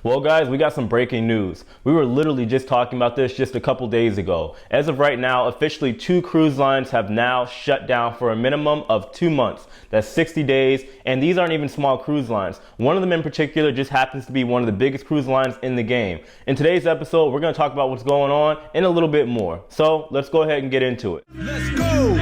Well guys, we got some breaking news. We were literally just talking about this just a couple days ago. As of right now, officially 2 cruise lines have now shut down for a minimum of 2 months. That's 60 days, and these aren't even small cruise lines. One of them in particular just happens to be one of the biggest cruise lines in the game. In today's episode, we're going to talk about what's going on and a little bit more. So let's go ahead and get into it. Let's go!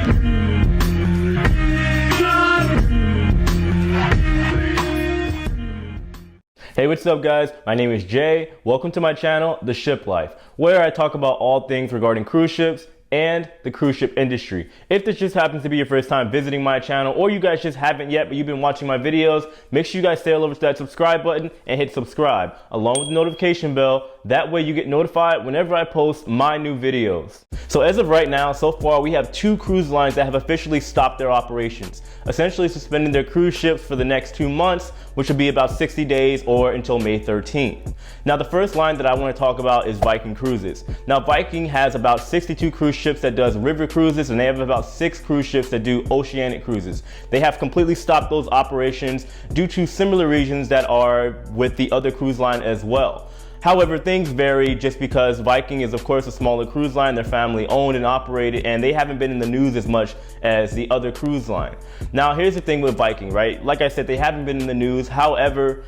Hey, what's up guys? My name is Jay. Welcome to my channel, The Ship Life, where I talk about all things regarding cruise ships and the cruise ship industry. If this just happens to be your first time visiting my channel, or you guys just haven't yet but you've been watching my videos, make sure you guys stay all over to that subscribe button and hit subscribe along with the notification bell. That way you get notified whenever I post my new videos. So as of right now, so far we have 2 cruise lines that have officially stopped their operations, essentially suspending their cruise ships for the next 2 months, which would be about 60 days or until May 13th. Now the first line that I want to talk about is Viking Cruises. Now Viking has about 62 cruise ships that does river cruises, and they have about 6 cruise ships that do oceanic cruises. They have completely stopped those operations due to similar reasons that are with the other cruise line as well. However, things vary just because Viking is of course a smaller cruise line. They're family owned and operated, and they haven't been in the news as much as the other cruise line. Now here's the thing with Viking, right? Like I said, they haven't been in the news. However,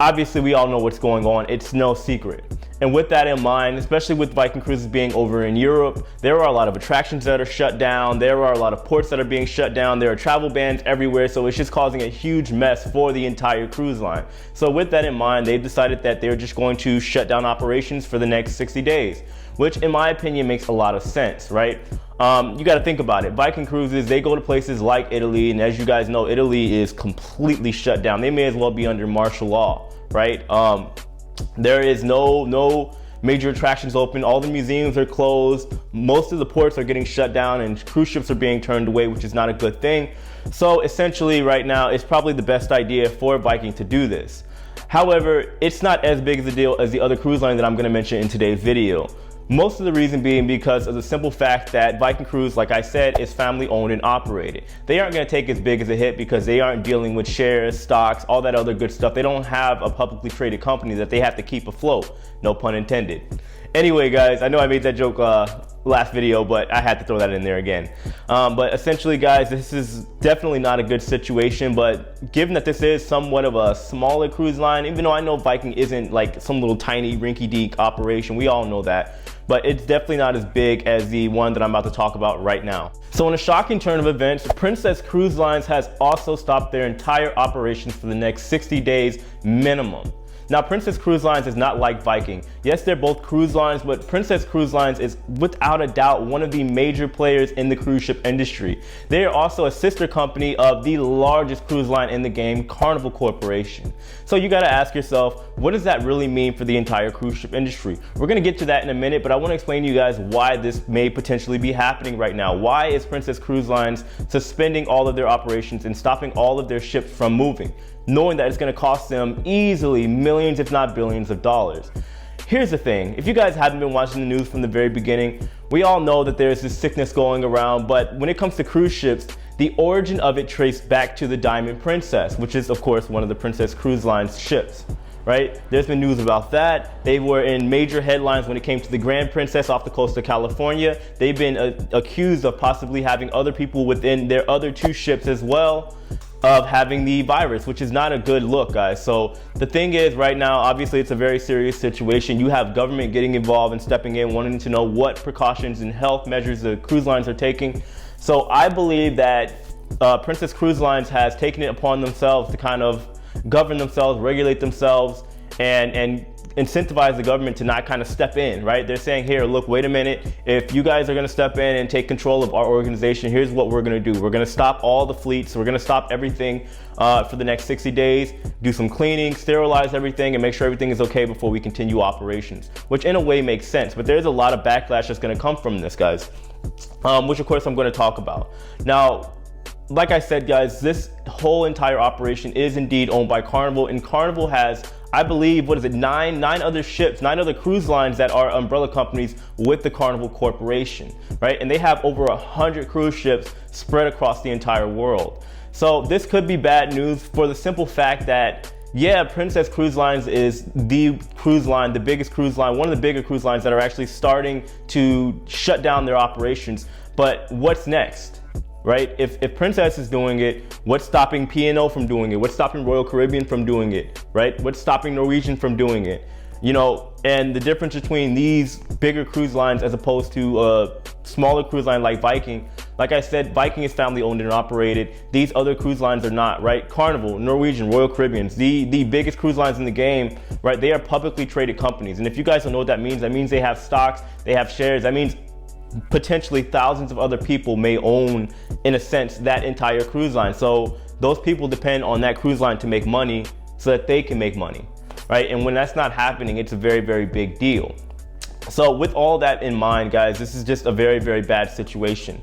obviously we all know what's going on. It's no secret. And with that in mind, especially with Viking Cruises being over in Europe, there are a lot of attractions that are shut down. There are a lot of ports that are being shut down. There are travel bans everywhere. So it's just causing a huge mess for the entire cruise line. So with that in mind, they've decided that they're just going to shut down operations for the next 60 days, which in my opinion makes a lot of sense, right? You got to think about it. Viking Cruises, they go to places like Italy, and as you guys know, Italy is completely shut down. They may as well be under martial law, right? There is no major attractions open. All the museums are closed. Most of the ports are getting shut down, and cruise ships are being turned away, which is not a good thing. So essentially right now, it's probably the best idea for Viking to do this. However, it's not as big of a deal as the other cruise line that I'm going to mention in today's video. Most of the reason being because of the simple fact that Viking Cruise, like I said, is family owned and operated. They aren't going to take as big as a hit because they aren't dealing with shares, stocks, all that other good stuff. They don't have a publicly traded company that they have to keep afloat. No pun intended. Anyway, guys, I know I made that joke last video, but I had to throw that in there again. But essentially, guys, this is definitely not a good situation. But given that this is somewhat of a smaller cruise line, even though I know Viking isn't like some little tiny rinky-dink operation, we all know that, but it's definitely not as big as the one that I'm about to talk about right now. So in a shocking turn of events, Princess Cruise Lines has also stopped their entire operations for the next 60 days minimum. Now, Princess Cruise Lines is not like Viking. Yes, they're both cruise lines, but Princess Cruise Lines is without a doubt one of the major players in the cruise ship industry. They are also a sister company of the largest cruise line in the game, Carnival Corporation. So you gotta ask yourself, what does that really mean for the entire cruise ship industry? We're gonna get to that in a minute, but I wanna explain to you guys why this may potentially be happening right now. Why is Princess Cruise Lines suspending all of their operations and stopping all of their ships from moving, knowing that it's going to cost them easily millions, if not billions of dollars? Here's the thing. If you guys haven't been watching the news from the very beginning, we all know that there's this sickness going around, but when it comes to cruise ships, the origin of it traced back to the Diamond Princess, which is of course one of the Princess Cruise Line's ships, right? There's been news about that. They were in major headlines when it came to the Grand Princess off the coast of California. They've been accused of possibly having other people within their other 2 ships as well of having the virus, which is not a good look, guys. So the thing is right now, obviously it's a very serious situation. You have government getting involved and stepping in, wanting to know what precautions and health measures the cruise lines are taking. So I believe that Princess Cruise Lines has taken it upon themselves to kind of govern themselves, regulate themselves, and incentivize the government to not kind of step in, right? They're saying, here, look, wait a minute. If you guys are going to step in and take control of our organization, here's what we're going to do. We're going to stop all the fleets. We're going to stop everything for the next 60 days, do some cleaning, sterilize everything, and make sure everything is okay before we continue operations, which in a way makes sense. But there's a lot of backlash that's going to come from this, guys, which of course I'm going to talk about. Now, like I said, guys, this whole entire operation is indeed owned by Carnival, and Carnival has, I believe, what is it, nine other ships, 9 other cruise lines that are umbrella companies with the Carnival Corporation, right? And they have over 100 cruise ships spread across the entire world. So this could be bad news for the simple fact that yeah, Princess Cruise Lines is the cruise line, the biggest cruise line, one of the bigger cruise lines that are actually starting to shut down their operations. But what's next, right? If Princess is doing it, what's stopping P&O from doing it? What's stopping Royal Caribbean from doing it, right? What's stopping Norwegian from doing it? You know, and the difference between these bigger cruise lines as opposed to a smaller cruise line like Viking, like I said, Viking is family owned and operated. These other cruise lines are not, right? Carnival, Norwegian, Royal Caribbean, the biggest cruise lines in the game, right? They are publicly traded companies. And if you guys don't know what that means they have stocks, they have shares. That means potentially thousands of other people may own, in a sense, that entire cruise line. So those people depend on that cruise line to make money so that they can make money, right? And when that's not happening, it's a very, very big deal. So with all that in mind, guys, this is just a very, very bad situation.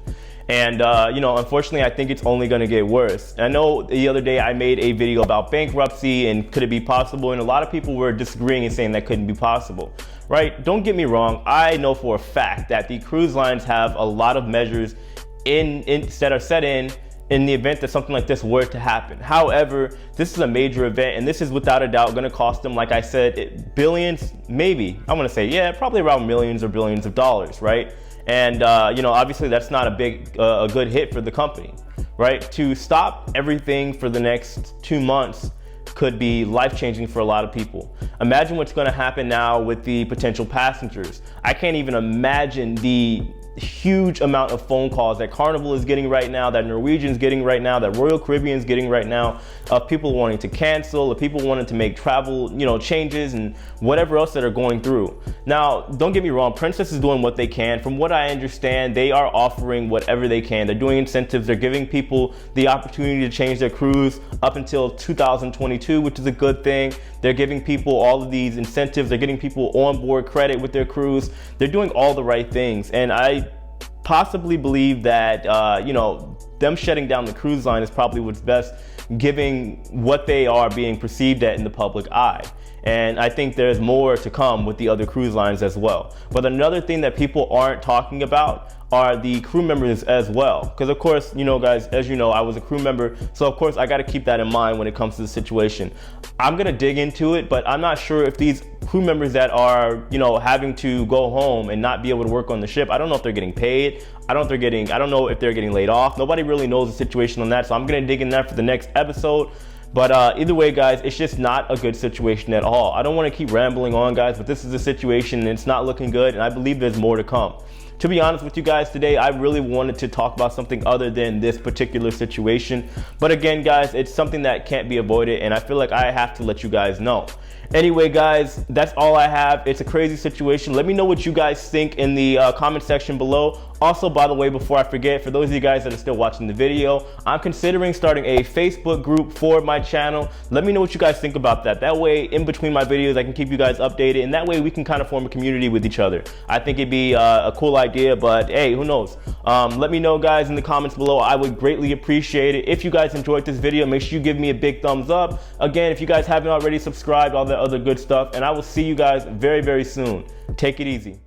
And, you know, unfortunately, I think it's only going to get worse. I know the other day I made a video about bankruptcy and could it be possible? And a lot of people were disagreeing and saying that couldn't be possible, right? Don't get me wrong. I know for a fact that the cruise lines have a lot of measures that are set in the event that something like this were to happen. However, this is a major event, and this is without a doubt going to cost them, like I said, billions, maybe. I'm going to say, yeah, probably around millions or billions of dollars, right? And, you know, obviously that's not a good hit for the company, right? To stop everything for the next 2 months could be life-changing for a lot of people. Imagine what's going to happen now with the potential passengers. I can't even imagine the huge amount of phone calls that Carnival is getting right now, that Norwegian's getting right now, that Royal Caribbean's getting right now, of people wanting to cancel, of people wanting to make travel, you know, changes and whatever else that are going through. Now, don't get me wrong, Princess is doing what they can. From what I understand, they are offering whatever they can. They're doing incentives. They're giving people the opportunity to change their cruise up until 2022, which is a good thing. They're giving people all of these incentives. They're getting people on board credit with their cruise. They're doing all the right things. And I possibly believe that, you know, them shutting down the cruise line is probably what's best, given what they are being perceived at in the public eye. And I think there's more to come with the other cruise lines as well. But another thing that people aren't talking about are the crew members as well. Because of course, you know, guys, as you know, I was a crew member. So of course I got to keep that in mind when it comes to the situation. I'm going to dig into it, but I'm not sure if these crew members that are, you know, having to go home and not be able to work on the ship, I don't know if they're getting paid. I don't know if they're getting laid off. Nobody really knows the situation on that. So I'm going to dig in that for the next episode. But either way, guys, it's just not a good situation at all. I don't want to keep rambling on, guys, but this is the situation and it's not looking good. And I believe there's more to come. To be honest with you guys today, I really wanted to talk about something other than this particular situation. But again, guys, it's something that can't be avoided. And I feel like I have to let you guys know. Anyway, guys, that's all I have. It's a crazy situation. Let me know what you guys think in the comment section below. Also, by the way, before I forget, for those of you guys that are still watching the video, I'm considering starting a Facebook group for my channel. Let me know what you guys think about that. That way, in between my videos, I can keep you guys updated, and that way we can kind of form a community with each other. I think it'd be a cool idea, but hey, who knows? Let me know, guys, in the comments below. I would greatly appreciate it. If you guys enjoyed this video, make sure you give me a big thumbs up. Again, if you guys haven't already subscribed, all that other good stuff, and I will see you guys very, very soon. Take it easy.